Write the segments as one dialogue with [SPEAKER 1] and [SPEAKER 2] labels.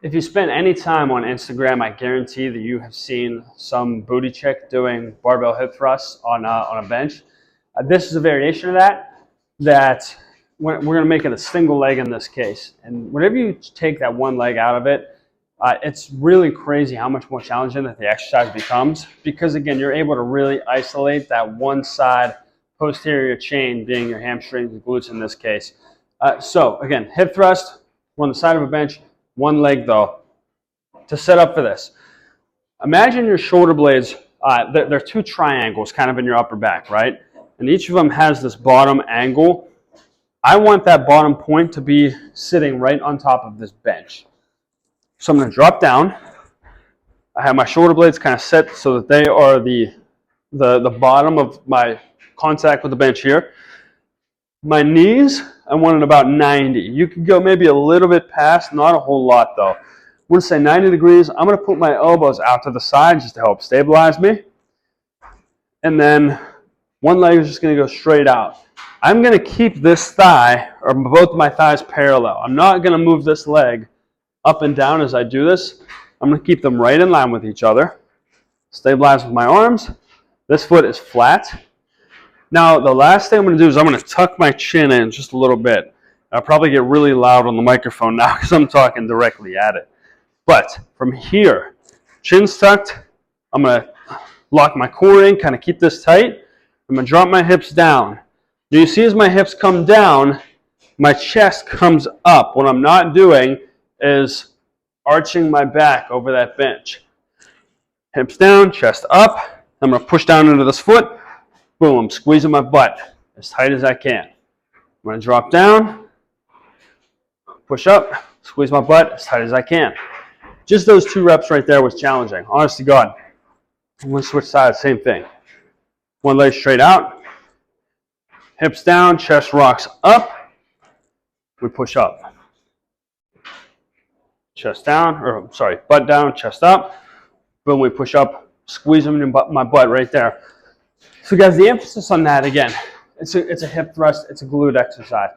[SPEAKER 1] If you spend any time on Instagram, I guarantee that you have seen some booty chick doing barbell hip thrusts on a bench. This is a variation of that we're going to make it a single leg in this case. And whenever you take that one leg out of it, it's really crazy how much more challenging that the exercise becomes, because again, you're able to really isolate that one side posterior chain, being your hamstrings and glutes in this case. So again, hip thrust on the side of a bench, one leg though. To set up for this, imagine your shoulder blades, they're two triangles kind of in your upper back, right? And each of them has this bottom angle. I want that bottom point to be sitting right on top of this bench. So I'm going to drop down. I have my shoulder blades kind of set so that they are the bottom of my contact with the bench here. My knees, I want it about 90. You could go maybe a little bit past, not a whole lot though. I'm going to say 90 degrees. I'm going to put my elbows out to the side just to help stabilize me. And then one leg is just going to go straight out. I'm going to keep this thigh, or both my thighs, parallel. I'm not going to move this leg up and down as I do this. I'm going to keep them right in line with each other. Stabilize with my arms. This foot is flat. Now, the last thing I'm going to do is I'm going to tuck my chin in just a little bit. I'll probably get really loud on the microphone now because I'm talking directly at it. But from here, chin's tucked, I'm going to lock my core in, kind of keep this tight. I'm going to drop my hips down. Do you see as my hips come down, my chest comes up? What I'm not doing is arching my back over that bench. Hips down, chest up. I'm going to push down into this foot. Boom, I'm squeezing my butt as tight as I can. I'm going to drop down, push up, squeeze my butt as tight as I can. Just those 2 reps right there was challenging. Honest to God. I'm going to switch sides, same thing. One leg straight out. Hips down, chest rocks up. We push up. Chest down, or sorry, butt down, chest up. Boom, we push up, squeeze them in my butt right there. So guys, the emphasis on that, again, it's a hip thrust, it's a glute exercise.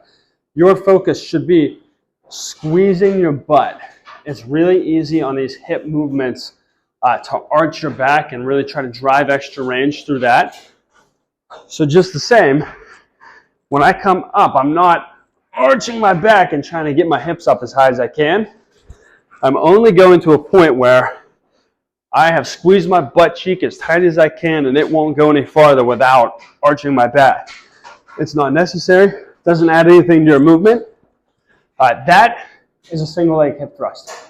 [SPEAKER 1] Your focus should be squeezing your butt. It's really easy on these hip movements to arch your back and really try to drive extra range through that. So just the same, when I come up, I'm not arching my back and trying to get my hips up as high as I can. I'm only going to a point where I have squeezed my butt cheek as tight as I can, and it won't go any farther without arching my back. It's not necessary. Doesn't add anything to your movement. That is a single leg hip thrust.